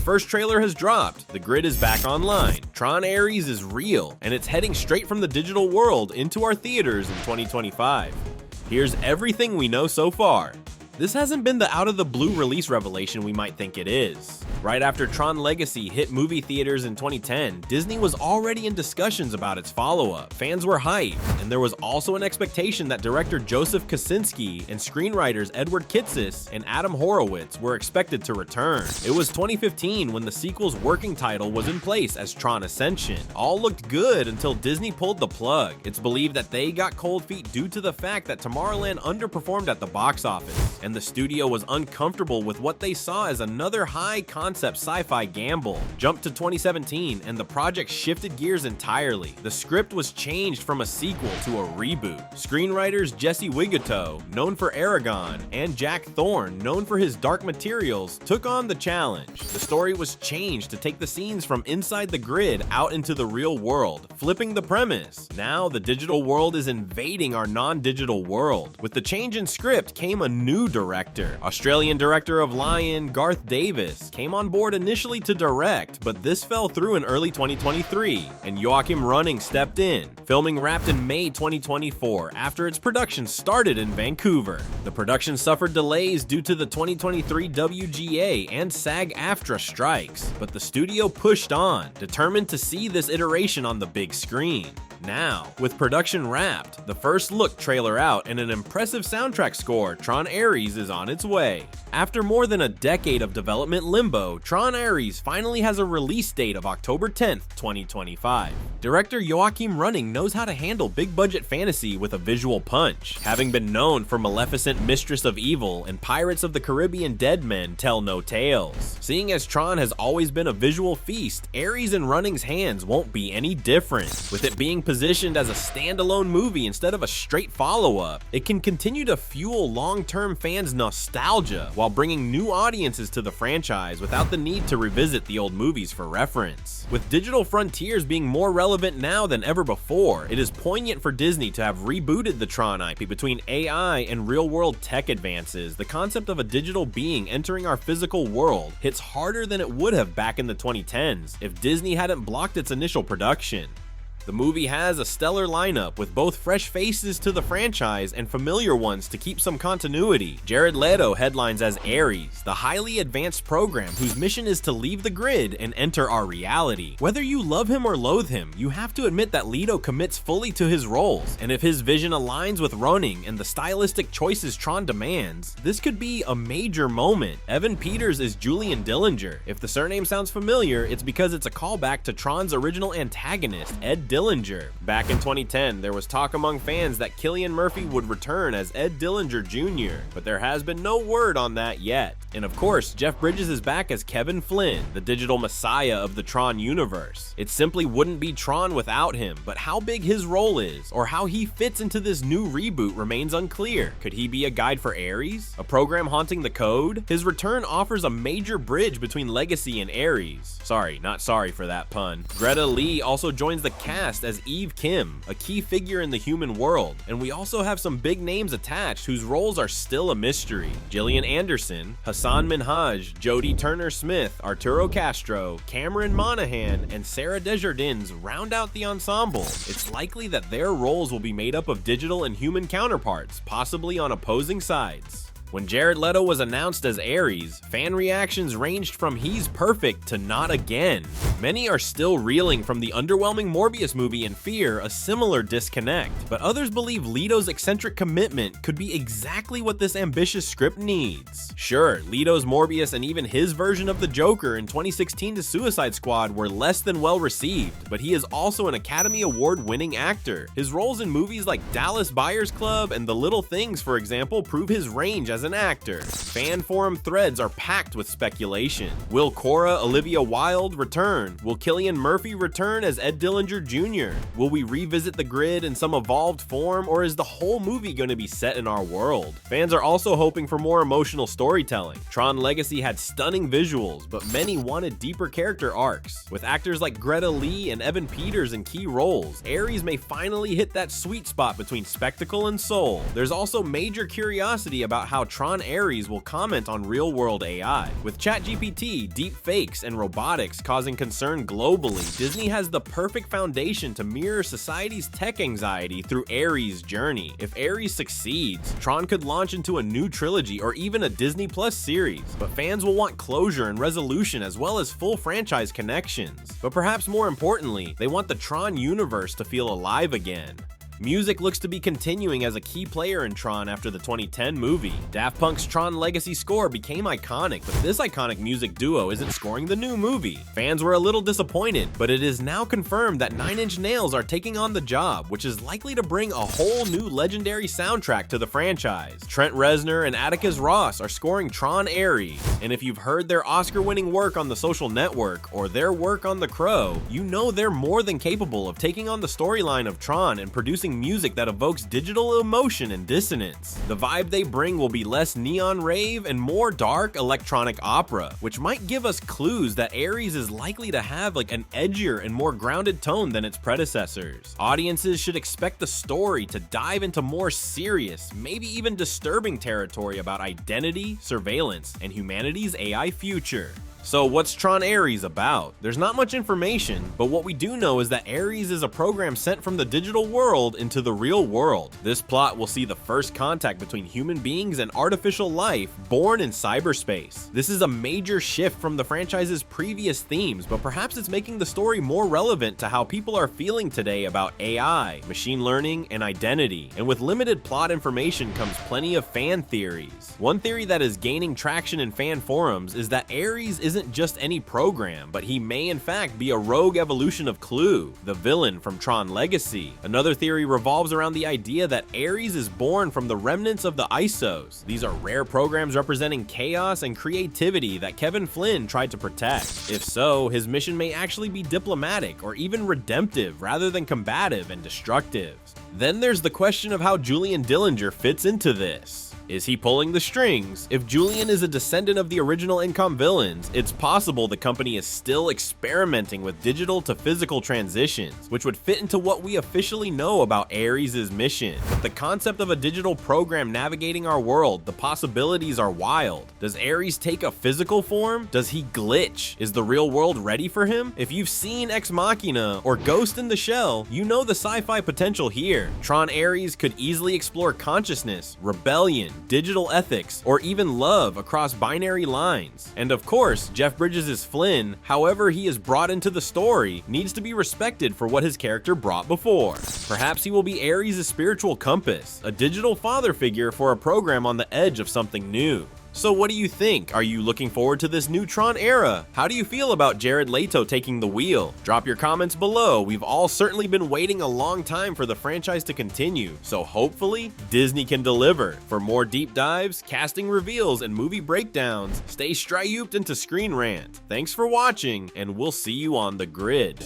first trailer has dropped, the grid is back online, Tron Aries is real, and it's heading straight from the digital world into our theaters in 2025. Here's everything we know so far. This hasn't been the out-of-the-blue release revelation we might think it is. Right after Tron Legacy hit movie theaters in 2010, Disney was already in discussions about its follow-up. Fans were hyped, and there was also an expectation that director Joseph Kosinski and screenwriters Edward Kitsis and Adam Horowitz were expected to return. It was 2015 when the sequel's working title was in place as Tron Ascension. All looked good until Disney pulled the plug. It's believed that they got cold feet due to the fact that Tomorrowland underperformed at the box office, and the studio was uncomfortable with what they saw as another high-concept sci-fi gamble. Jump to 2017 and the project shifted gears entirely. The script was changed from a sequel to a reboot. Screenwriters Jesse Wigato, known for Aragon, and Jack Thorne, known for his Dark Materials, took on the challenge. The story was changed to take the scenes from inside the grid out into the real world, flipping the premise. Now the digital world is invading our non-digital world. With the change in script came a new director. Australian director of Lion, Garth Davis, came on board initially to direct, but this fell through in early 2023, and Joachim Running stepped in. Filming wrapped in May 2024 after its production started in Vancouver. The production suffered delays due to the 2023 WGA and SAG-AFTRA strikes, but the studio pushed on, determined to see this iteration on the big screen. Now, with production wrapped, the first look trailer out, and an impressive soundtrack score, Tron Aries is on its way. After more than a decade of development limbo, Tron Aries finally has a release date of October 10th, 2025. Director Joachim Running knows how to handle big-budget fantasy with a visual punch. Having been known for Maleficent Mistress of Evil and Pirates of the Caribbean Dead Men Tell No Tales. Seeing as Tron has always been a visual feast, Aries in Running's hands won't be any different. With it being positioned as a standalone movie instead of a straight follow-up, it can continue to fuel long-term fans' nostalgia while bringing new audiences to the franchise without the need to revisit the old movies for reference. With digital frontiers being more relevant now than ever before, it is poignant for Disney to have rebooted the Tron IP. Between AI and real-world tech advances, the concept of a digital being entering our physical world hits harder than it would have back in the 2010s if Disney hadn't blocked its initial production. The movie has a stellar lineup with both fresh faces to the franchise and familiar ones to keep some continuity. Jared Leto headlines as Aries, the highly advanced program whose mission is to leave the grid and enter our reality. Whether you love him or loathe him, you have to admit that Leto commits fully to his roles, and if his vision aligns with Running and the stylistic choices Tron demands, this could be a major moment. Evan Peters is Julian Dillinger. If the surname sounds familiar, it's because it's a callback to Tron's original antagonist, Ed Dillinger. Back in 2010, there was talk among fans that Cillian Murphy would return as Ed Dillinger Jr., but there has been no word on that yet. And of course, Jeff Bridges is back as Kevin Flynn, the digital messiah of the Tron universe. It simply wouldn't be Tron without him, but how big his role is, or how he fits into this new reboot remains unclear. Could he be a guide for Aries? A program haunting the code? His return offers a major bridge between Legacy and Aries. Sorry, not sorry for that pun. Greta Lee also joins the cast as Eve Kim, a key figure in the human world, and we also have some big names attached whose roles are still a mystery. Gillian Anderson, Hassan Minhaj, Jodie Turner-Smith, Arturo Castro, Cameron Monaghan, and Sarah Desjardins round out the ensemble. It's likely that their roles will be made up of digital and human counterparts, possibly on opposing sides. When Jared Leto was announced as Aries, fan reactions ranged from "he's perfect" to "not again." Many are still reeling from the underwhelming Morbius movie and fear a similar disconnect, but others believe Leto's eccentric commitment could be exactly what this ambitious script needs. Sure, Leto's Morbius and even his version of the Joker in 2016 to Suicide Squad were less than well received, but he is also an Academy Award-winning actor. His roles in movies like Dallas Buyers Club and The Little Things, for example, prove his range as an actor. Fan forum threads are packed with speculation. Will Cora Olivia Wilde return? return? Will Cillian Murphy return as Ed Dillinger Jr.? Will we revisit the grid in some evolved form, or is the whole movie going to be set in our world? Fans are also hoping for more emotional storytelling. Tron Legacy had stunning visuals, but many wanted deeper character arcs. With actors like Greta Lee and Evan Peters in key roles, Aries may finally hit that sweet spot between spectacle and soul. There's also major curiosity about how Tron Aries will comment on real-world AI. With ChatGPT, deep fakes, and robotics causing concern globally, Disney has the perfect foundation to mirror society's tech anxiety through Aries' journey. If Aries succeeds, Tron could launch into a new trilogy or even a Disney Plus series, but fans will want closure and resolution as well as full franchise connections. But perhaps more importantly, they want the Tron universe to feel alive again. Music looks to be continuing as a key player in Tron after the 2010 movie. Daft Punk's Tron Legacy score became iconic, but this iconic music duo isn't scoring the new movie. Fans were a little disappointed, but it is now confirmed that Nine Inch Nails are taking on the job, which is likely to bring a whole new legendary soundtrack to the franchise. Trent Reznor and Atticus Ross are scoring Tron Aries, and if you've heard their Oscar-winning work on The Social Network or their work on The Crow, you know they're more than capable of taking on the storyline of Tron and producing music that evokes digital emotion and dissonance. The vibe they bring will be less neon rave and more dark electronic opera, which might give us clues that Aries is likely to have like an edgier and more grounded tone than its predecessors. Audiences should expect the story to dive into more serious, maybe even disturbing territory about identity, surveillance, and humanity's AI future. So what's Tron Aries about? There's not much information, but what we do know is that Aries is a program sent from the digital world into the real world. This plot will see the first contact between human beings and artificial life born in cyberspace. This is a major shift from the franchise's previous themes, but perhaps it's making the story more relevant to how people are feeling today about AI, machine learning, and identity. And with limited plot information comes plenty of fan theories. One theory that is gaining traction in fan forums is that Aries isn't just any program, but he may in fact be a rogue evolution of Clue, the villain from Tron Legacy. Another theory revolves around the idea that Aries is born from the remnants of the ISOs. These are rare programs representing chaos and creativity that Kevin Flynn tried to protect. If so, his mission may actually be diplomatic or even redemptive rather than combative and destructive. Then there's the question of how Julian Dillinger fits into this. Is he pulling the strings? If Julian is a descendant of the original Incom villains, it's possible the company is still experimenting with digital to physical transitions, which would fit into what we officially know about Aries' mission. With the concept of a digital program navigating our world, the possibilities are wild. Does Aries take a physical form? Does he glitch? Is the real world ready for him? If you've seen Ex Machina or Ghost in the Shell, you know the sci-fi potential here. Tron Aries could easily explore consciousness, rebellion, digital ethics, or even love across binary lines. And of course, Jeff Bridges' Flynn, however he is brought into the story, needs to be respected for what his character brought before. Perhaps he will be Aries' spiritual compass, a digital father figure for a program on the edge of something new. So what do you think? Are you looking forward to this new Tron era? How do you feel about Jared Leto taking the wheel? Drop your comments below. We've all certainly been waiting a long time for the franchise to continue, so hopefully Disney can deliver. For more deep dives, casting reveals, and movie breakdowns, stay stryooped into ScreenRant. Thanks for watching, and we'll see you on the grid.